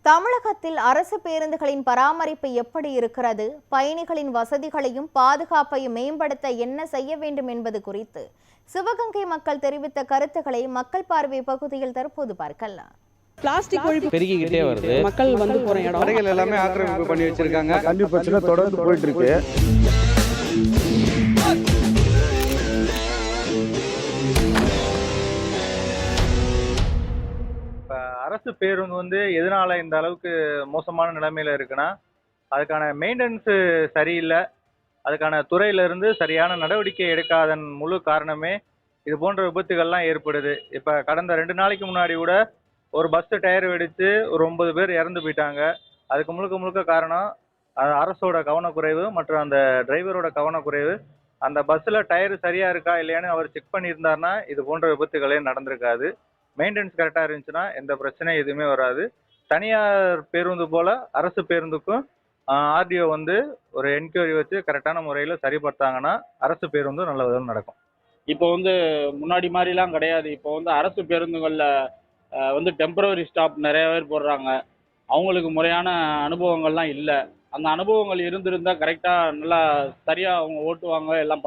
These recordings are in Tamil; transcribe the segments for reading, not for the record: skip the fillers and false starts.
தமிழகத்தில் அரசு பேருந்துகளின் பராமரிப்பு எப்படி இருக்கிறது, பயணிகளின் வசதிகளையும் பாதுகாப்பையும் மேம்படுத்த என்ன செய்ய வேண்டும் என்பது குறித்து சிவகங்கை மக்கள் தெரிவித்த கருத்துக்களை மக்கள் பார்வை பகுதியில் தற்போது பார்க்கலாம். பிளாஸ்டிக் ஒழிப்பு பெருகிக்கிட்டே வருது. மக்கள் வந்து போற இடம் கடைகள் எல்லாமே ஆக்கிரமிப்பு பண்ணி வச்சிருக்காங்க. தண்ணி பிரச்சனை தொடர்ந்து போயிட்டு இருக்கு. அரசு பேருந்து வந்து எதனால இந்த அளவுக்கு மோசமான நிலைமையில இருக்குன்னா, அதுக்கான மெயின்டெனன்ஸ் சரியில்லை. அதுக்கான துறையில இருந்து சரியான நடவடிக்கை எடுக்காதன் முழு காரணமே இது போன்ற விபத்துகள்லாம் ஏற்படுது. இப்ப கடந்த 2 நாளைக்கு முன்னாடி கூட ஒரு பஸ் டயர் வெடிச்சு ஒரு 9 பேர் இறந்து போயிட்டாங்க. அதுக்கு முழுக்க முழுக்க காரணம் அரசோட கவனக்குறைவு மற்றும் அந்த டிரைவரோட கவனக்குறைவு. அந்த பஸ்ல டயர் சரியா இருக்கா இல்லையான்னு அவர் செக் பண்ணியிருந்தாருன்னா இது போன்ற விபத்துகளே நடந்திருக்காது. மெயின்டெனன்ஸ் கரெக்டாக இருந்துச்சுன்னா எந்த பிரச்சனையும் எதுவுமே வராது. தனியார் பேருந்து போல அரசு பேருந்துக்கும் ஆர்டிஓ வந்து ஒரு என்கொயரி வச்சு கரெக்டான முறையில் சரிப்படுத்தாங்கன்னா அரசு பேருந்து நல்ல விதம் நடக்கும். இப்போ முன்னாடி மாதிரிலாம் கிடையாது. இப்போ அரசு பேருந்துகளில் டெம்பரவரி ஸ்டாப் நிறைய பேர் போடுறாங்க. அவங்களுக்கு முறையான அனுபவங்கள்லாம் இல்லை. அந்த அனுபவங்கள் இருந்திருந்தால் கரெக்டாக நல்லா சரியாக அவங்க ஓட்டுவாங்க, எல்லாம்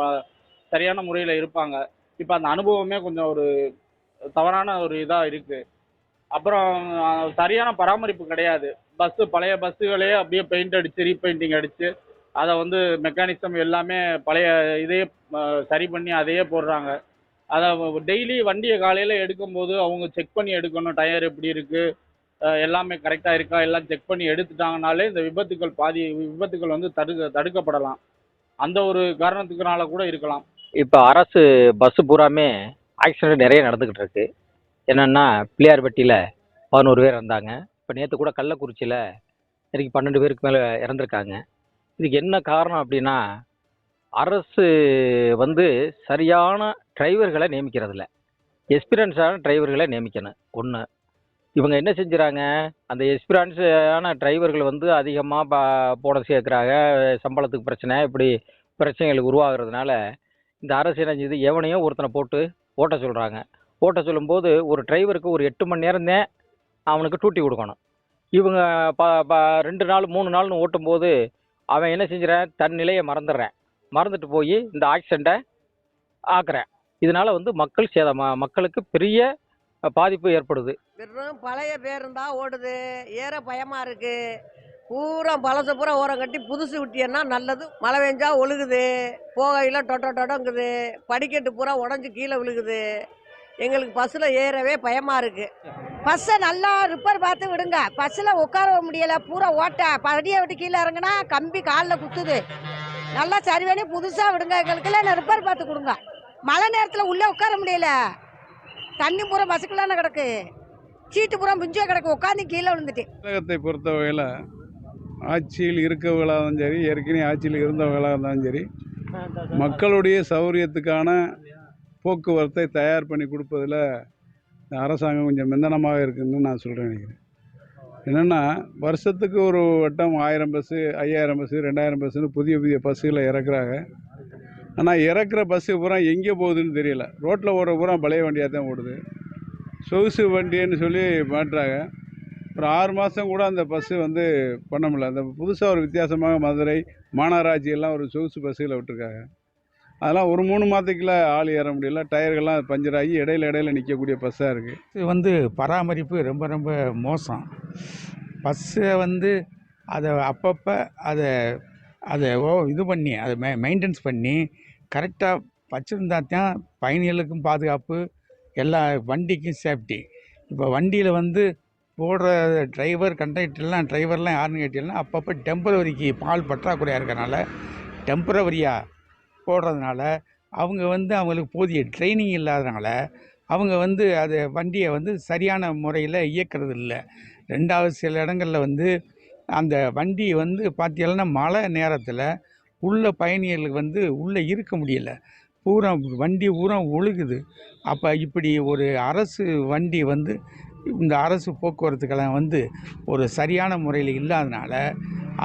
சரியான முறையில் இருப்பாங்க. இப்போ அந்த அனுபவமே கொஞ்சம் ஒரு தவறான ஒரு இதாக இருக்குது. அப்புறம் சரியான பராமரிப்பு கிடையாது. பழைய பஸ்ஸுகளே அப்படியே பெயிண்ட் அடித்து ரீபெயிண்டிங் அடித்து அதை மெக்கானிசம் எல்லாமே பழைய இதையே சரி பண்ணி அதையே போடுறாங்க. அதை டெய்லி வண்டியை காலையில் எடுக்கும்போது அவங்க செக் பண்ணி எடுக்கணும். டயர் எப்படி இருக்குது, எல்லாமே கரெக்டாக இருக்கா, எல்லாம் செக் பண்ணி எடுத்துட்டாங்கனாலே இந்த பாதி விபத்துகள் தடுக்கப்படலாம். அந்த ஒரு காரணத்துக்குனால கூட இருக்கலாம். இப்போ அரசு பஸ்ஸு பூராமே ஆக்சிடென்ட் நிறைய நடந்துக்கிட்டு இருக்கு. என்னென்னா, பிள்ளையார்பட்டியில் 11 பேர் இருந்தாங்க. இப்போ நேற்று கூட கள்ளக்குறிச்சியில் இன்னைக்கு 12 பேருக்கு மேலே இறந்துருக்காங்க. இதுக்கு என்ன காரணம் அப்படின்னா, அரசு சரியான டிரைவர்களை நியமிக்கிறதில்ல. எக்ஸ்பீரியன்ஸான டிரைவர்களை நியமிக்கணும். ஒன்று, இவங்க என்ன செஞ்சுறாங்க, அந்த எக்ஸ்பீரியன்ஸான டிரைவர்கள் அதிகமாக போனஸ் கேட்குறாங்க. சம்பளத்துக்கு பிரச்சனை, இப்படி பிரச்சனைகளுக்கு உருவாகிறதுனால இந்த அரசு என்ன செய்யுது, எவனையும் ஒருத்தனை போட்டு ஓட்ட சொல்கிறாங்க. ஓட்ட சொல்லும்போது ஒரு டிரைவருக்கு ஒரு 8 மணி நேரம்தான் அவனுக்கு டூட்டி கொடுக்கணும். இவங்க 2 நாள் 3 நாள்னு ஓட்டும்போது அவன் என்ன செஞ்சுறான், தன் நிலையை மறந்துட்டு போய் இந்த ஆக்சிடெண்ட்டை ஆக்குறேன். இதனால மக்கள் மக்களுக்கு பெரிய பாதிப்பு ஏற்படுது. வெறும் பழைய பேருந்தா ஓடுது, ஏற பயமா இருக்கு. பூரா பழச பூரா ஓரம் கட்டி புதுசு விட்டியன்னா நல்லது. மழை பெஞ்சா ஒழுகுது, போகையில் டொடங்குது, படிக்கட்டு பூரா உடஞ்சி கீழே விழுகுது. எங்களுக்கு பஸ்ஸில் ஏறவே பயமா இருக்கு. பஸ்ஸை நல்லா ரிப்பேர் பார்த்து விடுங்க. பஸ்ஸில் உட்கார முடியலை, பூரா ஓட்ட படியை விட்டு கீழே இறங்குனா கம்பி காலில் குத்துது. நல்லா சரி பண்ணி புதுசாக விடுங்க. எங்களுக்குலாம் ரிப்பேர் பார்த்து கொடுங்க. மழை நேரத்தில் உள்ளே உட்கார முடியல, தண்ணி பூரா பஸ்ஸுக்குள்ளான கிடக்கு, சீட்டு பூரா பிஞ்சே கிடக்கு, உட்காந்து கீழே விழுந்துட்டு. தமிழகத்தை பொறுத்த வகையில் ஆட்சியில் இருக்கவங்களாக இருந்தாலும் சரி, ஏற்கனவே ஆட்சியில் இருந்தவங்களாக இருந்தாலும் சரி, மக்களுடைய சௌகரியத்துக்கான போக்குவரத்தை தயார் பண்ணி கொடுப்பதில் இந்த அரசாங்கம் கொஞ்சம் மெந்தனமாக இருக்குதுன்னு நான் நினைக்கிறேன். என்னென்னா, வருஷத்துக்கு ஒரு வட்டம் 1000 பஸ்ஸு, 5000 பஸ்ஸு, 2000 பஸ்ஸுன்னு புதிய பஸ்ஸுகளை இறக்குறாங்க. ஆனால் இறக்குற பஸ்ஸு பூரா எங்கே போகுதுன்னு தெரியல. ரோட்டில் ஓடுற பூரா பழைய வண்டியாக தான் ஓடுது. சொகுசு வண்டின்னு சொல்லி மாட்டுறாங்க. ஒரு 6 மாதம் கூட அந்த பஸ்ஸு பண்ண முடியல. அந்த புதுசாக ஒரு வித்தியாசமாக மதுரை மாநகராட்சி எல்லாம் ஒரு சொகுசு பஸ்ஸுகளை விட்டுருக்காங்க. அதெல்லாம் ஒரு 3 மாதத்துக்குள்ள ஆள் ஏற முடியல. டயர்கள்லாம் பஞ்சர் ஆகி இடையில நிற்கக்கூடிய பஸ்ஸாக இருக்குது. இது பராமரிப்பு ரொம்ப ரொம்ப மோசம். பஸ்ஸை அதை அப்பப்போ அதை இது பண்ணி அதை மெயின்டெனன்ஸ் பண்ணி கரெக்டாக வச்சுருந்தா தான் பயணிகளுக்கும் பாதுகாப்பு, எல்லா வண்டிக்கும் சேஃப்டி. இப்போ வண்டியில் போடுற கண்டக்டர்லாம் யாருன்னு கேட்டீங்கன்னா, அப்பப்போ டெம்பரவரிக்கு பால் பற்றாக்குறையாக இருக்கிறனால டெம்பரவரியாக போடுறதுனால அவங்க அவங்களுக்கு போதிய ட்ரைனிங் இல்லாதனால அவங்க அதை வண்டியை சரியான முறையில் இயக்கிறது இல்லை. 2வது, சில இடங்களில் அந்த வண்டி பார்த்தீங்கன்னா மழை நேரத்தில் உள்ள பயணிகளுக்கு உள்ளே இருக்க முடியல, பூரா வண்டி பூரா ஒழுகுது. அப்போ இப்படி ஒரு அரசு வண்டி இந்த அரசு போக்குவரத்துக்கெல்லாம் ஒரு சரியான முறையில் இல்லாதனால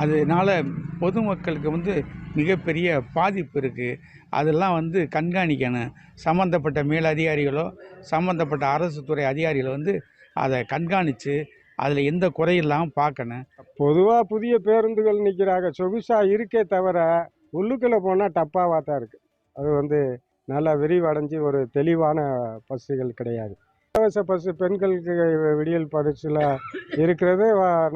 அதனால் பொதுமக்களுக்கு மிகப்பெரிய பாதிப்பு இருக்குது. அதெல்லாம் கண்காணிக்கணும். சம்மந்தப்பட்ட மேலதிகாரிகளோ சம்மந்தப்பட்ட அரசு துறை அதிகாரிகளோ அதை கண்காணித்து அதில் எந்த குறையில்லாமல் பார்க்கணும். பொதுவாக புதிய பேருந்துகள் நிற்கிறாங்க, சொகுசாக இருக்கே தவிர உள்ளுக்குள்ளே போனால் டப்பாவாக தான் இருக்குது. அது வந்து நல்லா விரிவடைஞ்சு ஒரு தெளிவான பஸ்ஸுகள் கிடையாது. இலவச பஸ்ஸு பெண்களுக்கு விடியல் பரிசில் இருக்கிறது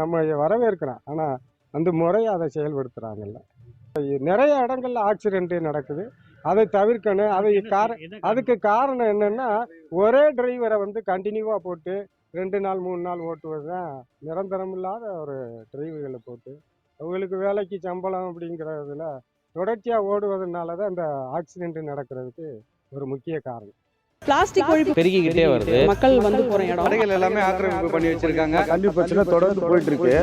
நம்ம வரவேற்கிறோம். ஆனால் அந்த முறையை அதை செயல்படுத்துகிறாங்கல்ல. நிறைய இடங்கள்ல ஆக்சிடென்ட்டு நடக்குது. அதை தவிர்க்கணும். அதுக்கு காரணம் என்னென்னா, ஒரே டிரைவரை வந்து கண்டினியூவாக போட்டு 2 நாள் 3 நாள் ஓட்டுவது தான் நிரந்தரம் இல்லாத ஒரு டிரைவர்களை போட்டு அவங்களுக்கு வேலைக்கு சம்பளம் அப்படிங்கிறதுல தொடர்ச்சியாக ஓடுவதனால தான் இந்த ஆக்சிடென்ட் நடக்கிறதுக்கு ஒரு முக்கிய காரணம். பிளாஸ்டிக் ஒழிப்பு பெருகிக்கிட்டே வருது. மக்கள் வந்து போற இடம் கடைகள் எல்லாமே ஆக்கிரமிப்பு பண்ணி வச்சிருக்காங்க. கல்வி பிரச்சனை தொடர்ந்து போயிட்டு இருக்கு.